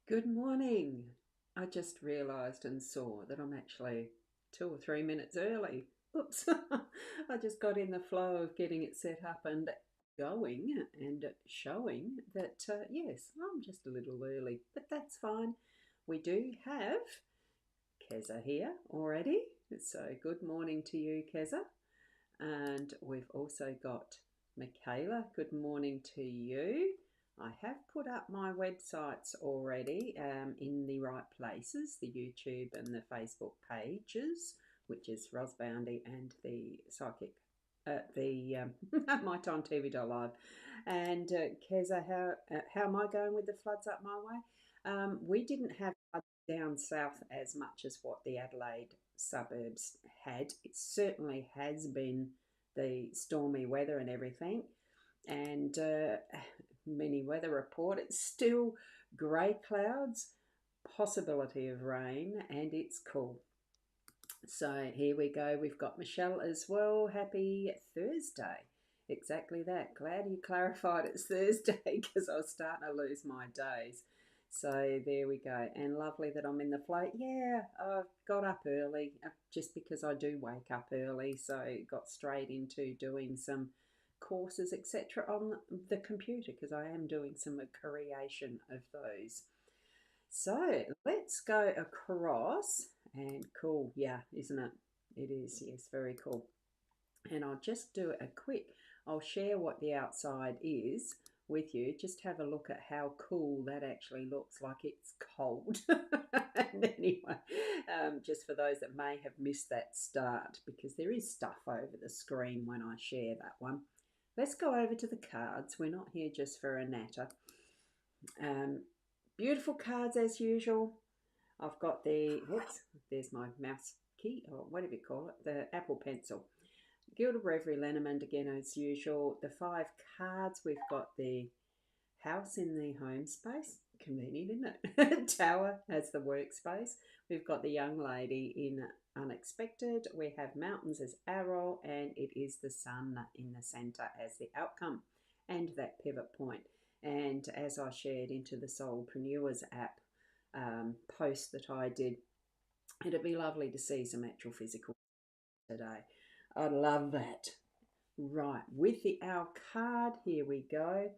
Good morning. I just realised and saw that I'm actually 2 or 3 minutes early. Oops. I just got in the flow of getting it set up and going and showing that, yes, I'm just a little early, but that's fine. We do have Keza here already. So good morning to you, Keza. And we've also got Michaela. Good morning to you. I have put up my websites already in the right places, the YouTube and the Facebook pages, which is rosboundy and the psychic, the my time TV.live. And Keza, how am I going with the floods up my way? We didn't have floods down south as much as what the Adelaide suburbs had. It certainly has been the stormy weather and everything. And mini weather report, it's still grey clouds, possibility of rain, and it's cool. So here we go. We've got Michelle as well. Happy Thursday. Exactly that. Glad you clarified it's Thursday because I was starting to lose my days. So there we go. And lovely that I'm in the float. Yeah, I got up early just because I do wake up early. So got straight into doing some courses, etc., on the computer because I am doing some creation of those. So let's go across and cool. Yeah, isn't it? It is. Yes, very cool. And I'll just do a quick, I'll share what the outside is with you. Just have a look at how cool that actually looks, like it's cold. And anyway, just for those that may have missed that start, because there is stuff over the screen when I share that one. Let's go over to the cards. We're not here just for a natter. Um, Beautiful cards as usual. I've got the, whoops, there's my mouse key, or whatever you call it, the Apple Pencil. Gilded Reverie Lenormand again as usual. The 5 cards, we've got the house in the home space. Convenient, isn't it? Tower as the workspace. We've got the young lady in unexpected. We have mountains as arrow, and it is the sun in the center as the outcome and that pivot point. And as I shared into the Soulpreneurs app post that I did, it'd be lovely to see some actual physical today. I love that. Right, with the our card, here we go.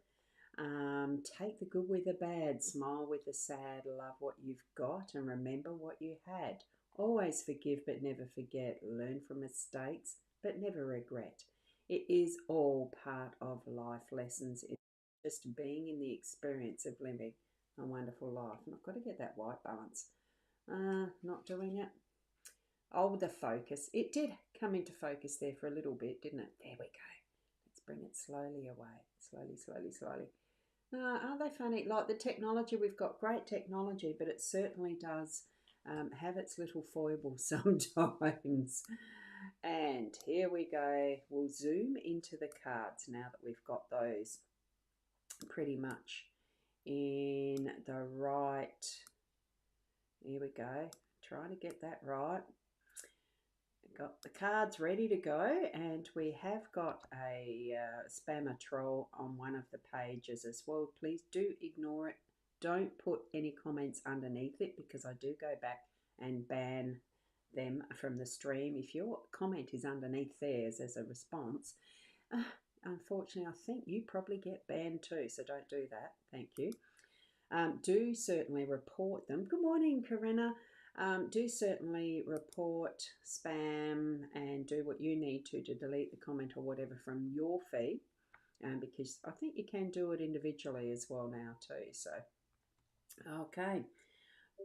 Take the good with the bad, smile with the sad, love what you've got, and remember what you had. Always forgive but never forget. Learn from mistakes but never regret. It is all part of life lessons. It's just being in the experience of living a wonderful life. And I've got to get that white balance. Not doing it. Oh, the focus. It did come into focus there for a little bit, didn't it? There we go. Let's bring it slowly away. Slowly, slowly, slowly. Aren't they funny? Like the technology, we've got great technology, but it certainly does have its little foibles sometimes. And here we go. We'll zoom into the cards now that we've got those pretty much in the right. Here we go. Trying to get that right. Got the cards ready to go, and we have got a spammer troll on one of the pages as well. Please do ignore it. Don't put any comments underneath it because I do go back and ban them from the stream. If your comment is underneath theirs as a response, uh, unfortunately, I think you probably get banned too, so don't do that. Thank you. Do certainly report them. Good morning, Corinna. Do certainly report spam and do what you need to delete the comment or whatever from your feed, because I think you can do it individually as well now too. So, okay,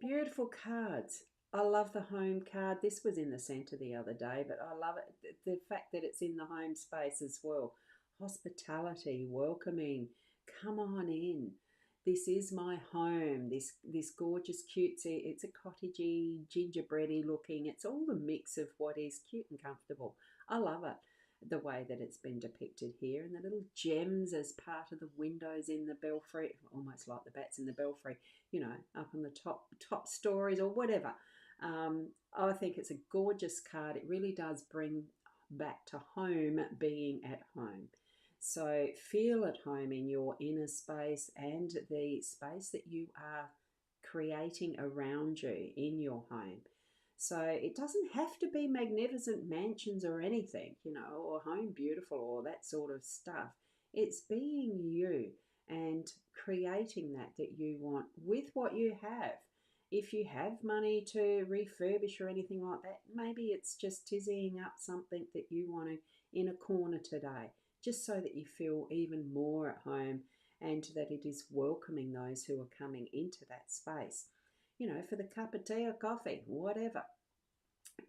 beautiful cards. I love the home card. This was in the centre the other day, but I love it. The fact that it's in the home space as well. Hospitality, welcoming, come on in. This is my home. This gorgeous cutesy. It's a cottagey, gingerbready looking. It's all the mix of what is cute and comfortable. I love it. The way that it's been depicted here, and the little gems as part of the windows in the belfry, almost like the bats in the belfry, up on the top stories or whatever. I think it's a gorgeous card. It really does bring back to home, being at home. So feel at home in your inner space and the space that you are creating around you in your home. So it doesn't have to be magnificent mansions or anything, or home beautiful or that sort of stuff. It's being you and creating that you want with what you have. If you have money to refurbish or anything like that, maybe it's just tizzying up something that you want to in a corner today, just so that you feel even more at home and that it is welcoming those who are coming into that space. For the cup of tea or coffee, whatever.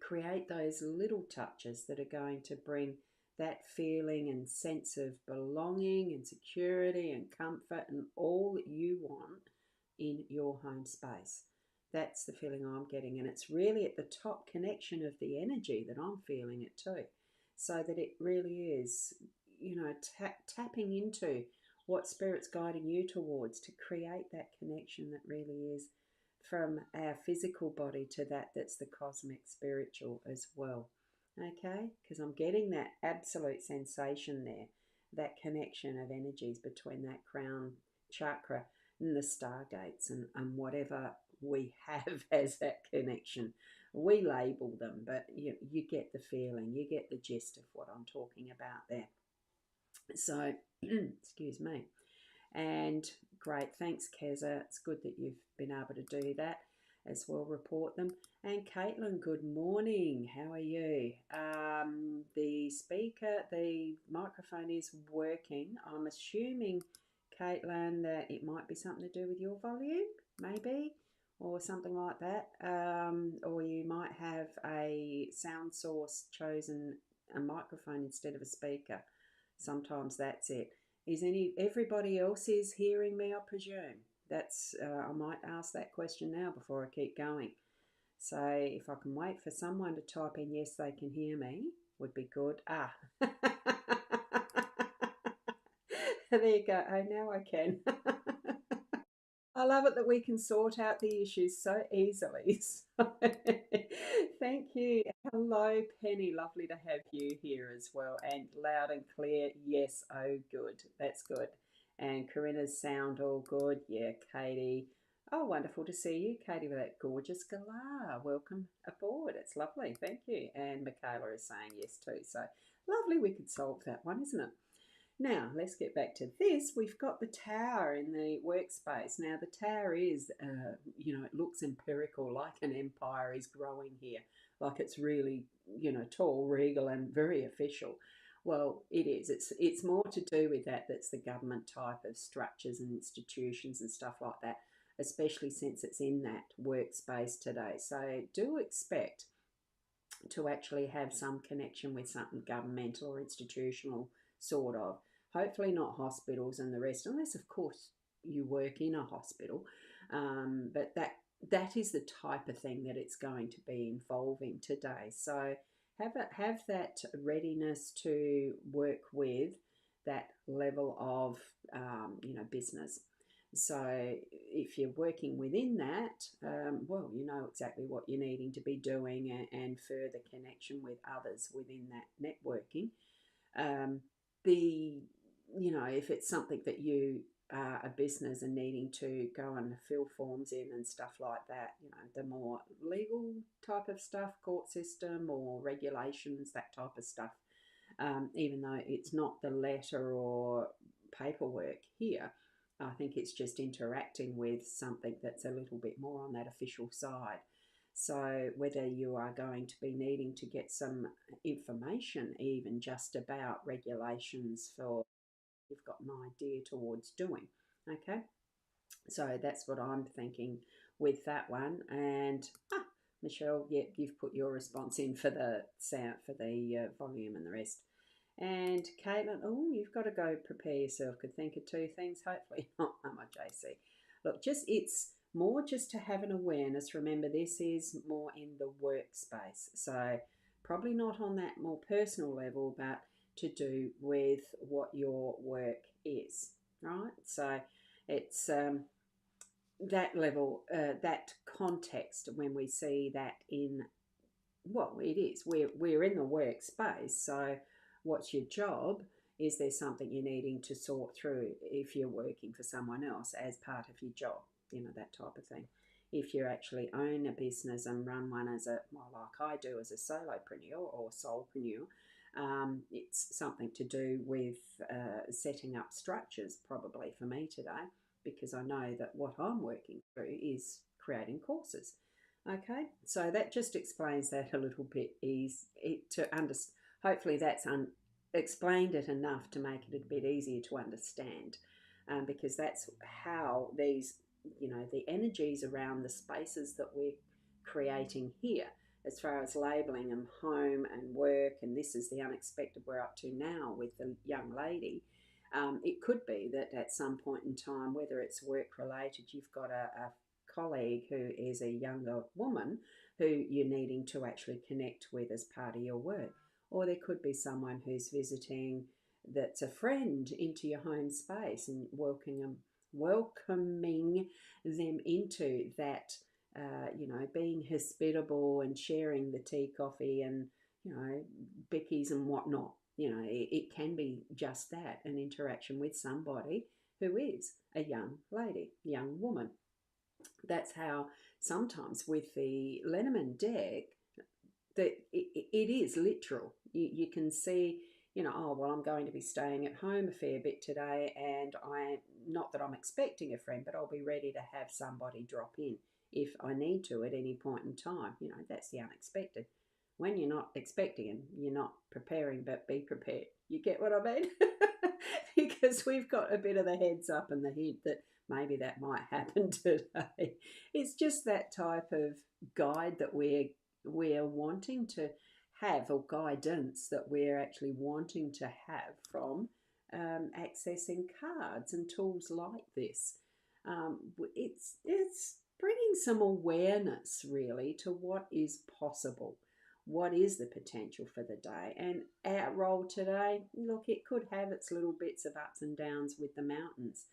Create those little touches that are going to bring that feeling and sense of belonging and security and comfort and all that you want in your home space. That's the feeling I'm getting, and it's really at the top connection of the energy that I'm feeling it too. So that it really is, tapping into what Spirit's guiding you towards to create that connection that really is from our physical body to that's the cosmic spiritual as well. Okay? Because I'm getting that absolute sensation there, that connection of energies between that crown chakra and the stargates and whatever we have as that connection. We label them, but you get the feeling, you get the gist of what I'm talking about there. So, excuse me. And great, thanks, Keza. It's good that you've been able to do that as well, report them. And Caitlin, good morning. How are you? The speaker, the microphone is working. I'm assuming, Caitlin, that it might be something to do with your volume, maybe, or something like that. Or you might have a sound source chosen, a microphone instead of a speaker. Sometimes that's it. Is everybody else is hearing me, I presume? That's I might ask that question now before I keep going. So if I can wait for someone to type in yes, they can hear me, would be good. There you go. Oh, now I can. I love it that we can sort out the issues so easily. So, thank you. Hello, Penny. Lovely to have you here as well. And loud and clear. Yes. Oh, good. That's good. And Corinna's sound all good. Yeah, Katie. Oh, wonderful to see you, Katie, with that gorgeous galah. Welcome aboard. It's lovely. Thank you. And Michaela is saying yes too. So lovely. We could solve that one, isn't it? Now, let's get back to this. We've got the tower in the workspace. Now, the tower is, it looks empirical, like an empire is growing here, like it's really, tall, regal, and very official. Well, it is. It's more to do with that. That's the government type of structures and institutions and stuff like that, especially since it's in that workspace today. So do expect to actually have some connection with something governmental or institutional, sort of. Hopefully not hospitals and the rest, unless of course you work in a hospital. But that is the type of thing that it's going to be involving today. So have that readiness to work with that level of business. So if you're working within that, well, you know exactly what you're needing to be doing and further connection with others within that networking. If it's something that you are a business and needing to go and fill forms in and stuff like that, the more legal type of stuff, court system or regulations, that type of stuff, even though it's not the letter or paperwork here, I think it's just interacting with something that's a little bit more on that official side. So whether you are going to be needing to get some information, even just about regulations for you've got an idea towards doing. Okay, so that's what I'm thinking with that one. And Michelle, yeah, you've put your response in for the sound, for the volume and the rest. And Caitlin, oh, you've got to go prepare yourself. Could think of two things. Hopefully not, my JC. Look, it's more just to have an awareness. Remember, this is more in the workspace. So probably not on that more personal level, but to do with what your work is, right? So it's that level, that context when we see that in, well, it is. We're in the workspace, so what's your job? Is there something you're needing to sort through if you're working for someone else as part of your job? That type of thing. if you actually own a business and run one as a, well, like I do as a solopreneur or soulpreneur, it's something to do with setting up structures probably for me today, because I know that what I'm working through is creating courses. Okay, so that just explains that a little bit to understand. Hopefully, that's explained it enough to make it a bit easier to understand, because that's how these, the energies around the spaces that we're creating here, as far as labeling them home and work, and this is the unexpected we're up to now with the young lady. It could be that at some point in time, whether it's work related, you've got a colleague who is a younger woman who you're needing to actually connect with as part of your work. Or there could be someone who's visiting that's a friend into your home space and welcoming them into that, being hospitable and sharing the tea, coffee, and, bickies and whatnot. It can be just that, an interaction with somebody who is a young lady, young woman. That's how sometimes with the Lenormand deck, that it is literal. You can see, oh, well, I'm going to be staying at home a fair bit today, and not that I'm expecting a friend, but I'll be ready to have somebody drop in if I need to at any point in time. That's the unexpected. When you're not expecting and you're not preparing, but be prepared. You get what I mean? Because we've got a bit of the heads up and the hint that maybe that might happen today. It's just that type of guide that we're wanting to have, or guidance that we're actually wanting to have from accessing cards and tools like this. It's bringing some awareness really to what is possible, what is the potential for the day. And our role today, look, it could have its little bits of ups and downs with the mountains.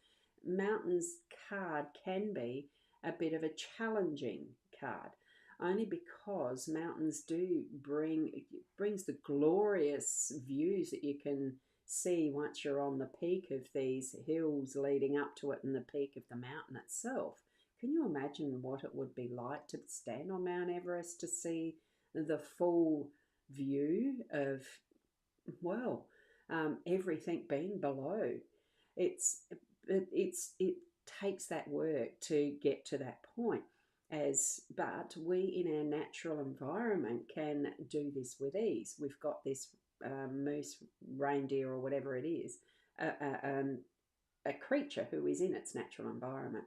Mountains card can be a bit of a challenging card, only because mountains do brings the glorious views that you can see once you're on the peak of these hills leading up to it and the peak of the mountain itself. Can you imagine what it would be like to stand on Mount Everest to see the full view of, well, everything being below? It takes that work to get to that point. But we in our natural environment can do this with ease. We've got this moose, reindeer, or whatever it is, a creature who is in its natural environment.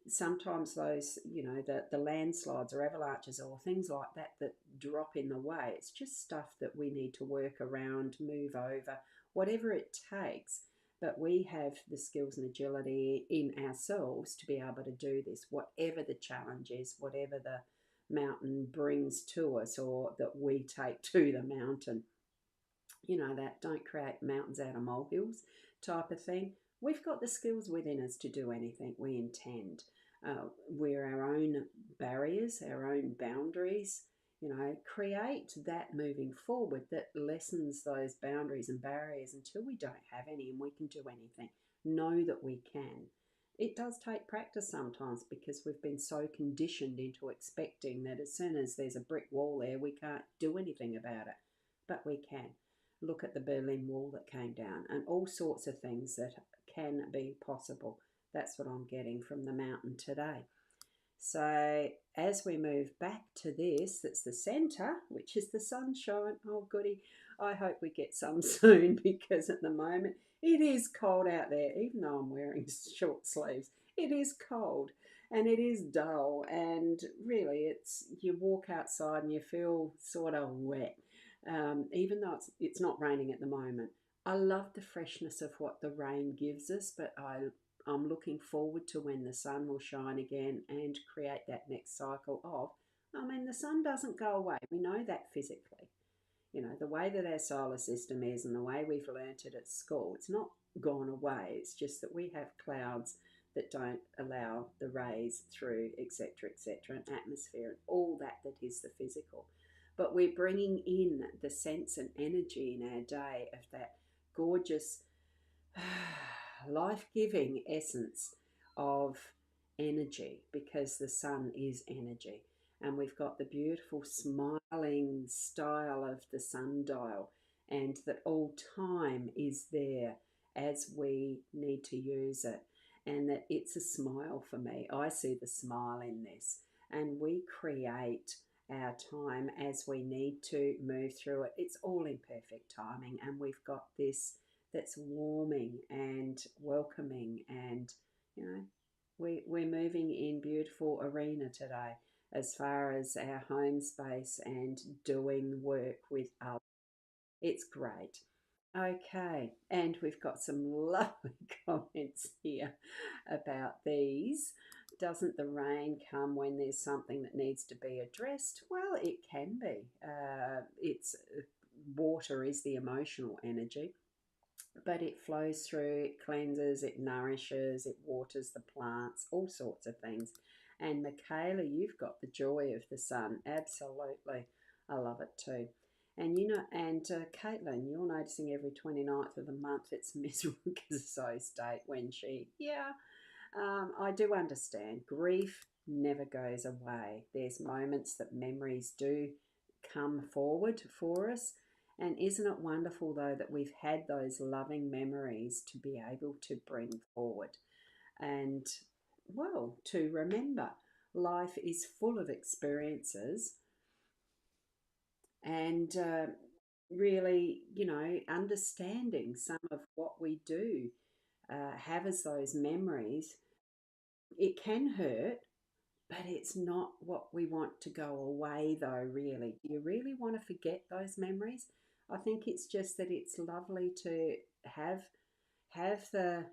Sometimes those, the landslides or avalanches or things like that that drop in the way, it's just stuff that we need to work around, move over, whatever it takes. But we have the skills and agility in ourselves to be able to do this, whatever the challenge is, whatever the mountain brings to us, or that we take to the mountain. That don't create mountains out of molehills type of thing. We've got the skills within us to do anything we intend. We're our own barriers, our own boundaries. Create that moving forward that lessens those boundaries and barriers until we don't have any and we can do anything. Know that we can. It does take practice sometimes because we've been so conditioned into expecting that as soon as there's a brick wall there, we can't do anything about it. But we can. Look at the Berlin Wall that came down and all sorts of things that can be possible. That's what I'm getting from the mountain today. So as we move back to this, that's the centre, which is the sunshine. Oh, goody. I hope we get some soon, because at the moment it is cold out there, even though I'm wearing short sleeves. It is cold and it is dull, and really you walk outside and you feel sort of wet, even though it's not raining at the moment. I love the freshness of what the rain gives us, but I'm looking forward to when the sun will shine again and create that next cycle of, the sun doesn't go away. We know that physically. The way that our solar system is and the way we've learnt it at school, it's not gone away. It's just that we have clouds that don't allow the rays through, etc., etc., and atmosphere and all that is the physical. But we're bringing in the sense and energy in our day of that gorgeous life-giving essence of energy, because the sun is energy. And we've got the beautiful smiling style of the sundial, and that all time is there as we need to use it. And that it's a smile for me. I see the smile in this. And we create our time as we need to move through it. It's all in perfect timing. And we've got this that's warming and welcoming, and you know, we're moving in beautiful arena today as far as our home space and doing work with others. It's great. Okay, and we've got some lovely comments here about these. Doesn't the rain come when there's something that needs to be addressed? Well, it can be. It's water is the emotional energy, but it flows through, it cleanses, it nourishes, it waters the plants, all sorts of things. And Michaela, you've got the joy of the sun. Absolutely. I love it too. And and Caitlin, you're noticing every 29th of the month it's miserable because of Zoe's date when I do understand. Grief never goes away. There's moments that memories do come forward for us. And isn't it wonderful, though, that we've had those loving memories to be able to bring forward? And, well, to remember, life is full of experiences, and really, understanding some of what we do have as those memories, it can hurt, but it's not what we want to go away, though, really. Do you really want to forget those memories? I think it's just that it's lovely to have the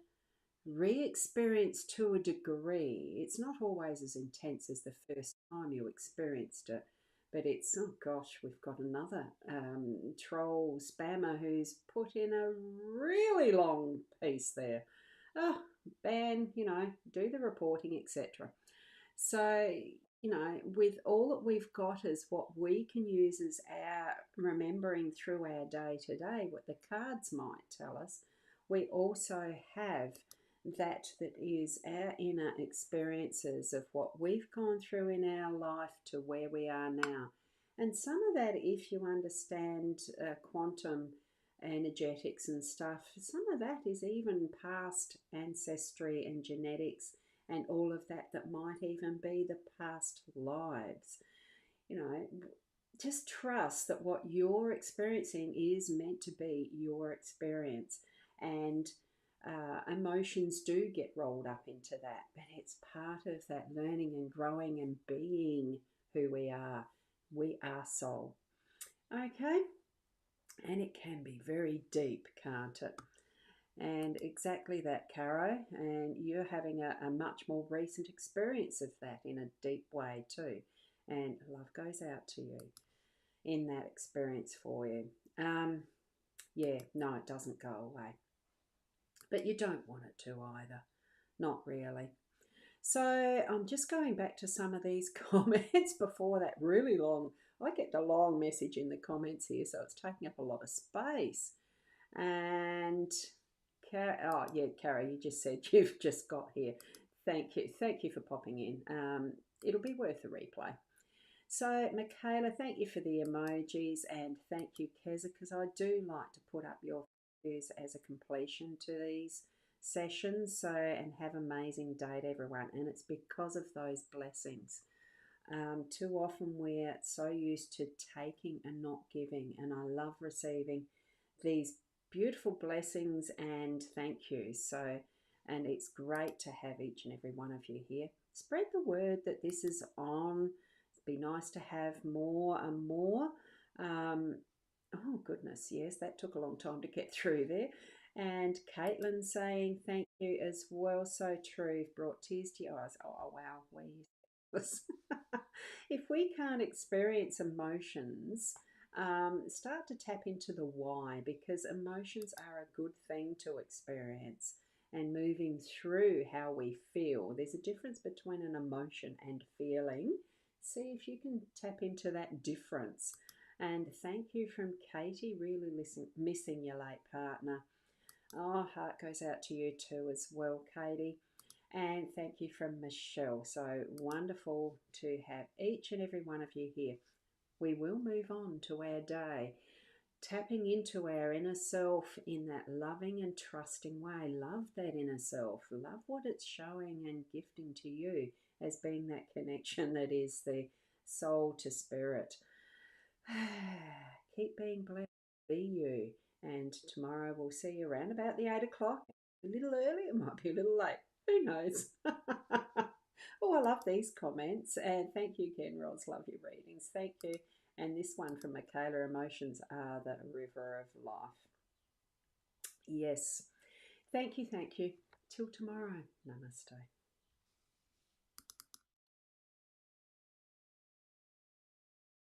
re-experience to a degree. It's not always as intense as the first time you experienced it, but it's, oh gosh, we've got another troll spammer who's put in a really long piece there. Oh, ban, do the reporting, etc. So, with all that we've got as what we can use as our remembering through our day to day, what the cards might tell us, we also have that is our inner experiences of what we've gone through in our life to where we are now. And some of that, if you understand quantum energetics and stuff, some of that is even past ancestry and genetics and all of that, that might even be the past lives. You know, just trust that what you're experiencing is meant to be your experience. And emotions do get rolled up into that, but it's part of that learning and growing and being who we are. We are soul. Okay? And it can be very deep, can't it? And exactly that, Caro. And you're having a much more recent experience of that in a deep way too. And love goes out to you in that experience for you. Yeah, no, it doesn't go away. But you don't want it to either. Not really. So I'm just going back to some of these comments before that really long. I get the long message in the comments here, so it's taking up a lot of space. And oh yeah, Cara, you just said you've just got here. Thank you for popping in. It'll be worth a replay. So Michaela, thank you for the emojis, and thank you, Keza, because I do like to put up your views as a completion to these sessions. So, and have an amazing day to everyone, and it's because of those blessings. Too often we're so used to taking and not giving, and I love receiving these beautiful blessings and thank yous. So, and it's great to have each and every one of you here. Spread the word that this is on. It'd be nice to have more and more. Oh goodness, yes, that took a long time to get through there. And Caitlin saying thank you as well. So true. Brought tears to your eyes. Oh wow, if we can't experience emotions, start to tap into the why, because emotions are a good thing to experience, and moving through how we feel. There's a difference between an emotion and feeling. See if you can tap into that difference. And thank you from Katie, really missing your late partner. Oh, heart goes out to you too as well, Katie. And thank you from Michelle. So wonderful to have each and every one of you here. We will move on to our day, tapping into our inner self in that loving and trusting way. Love that inner self. Love what it's showing and gifting to you as being that connection that is the soul to spirit. Keep being blessed. Be you. And tomorrow we'll see you around about the 8 o'clock. A little early, it might be a little late. Who knows? Oh, I love these comments. And thank you, Ken Ross. Love your readings. Thank you. And this one from Michaela, emotions are the river of life. Yes. Thank you. Thank you. Till tomorrow. Namaste.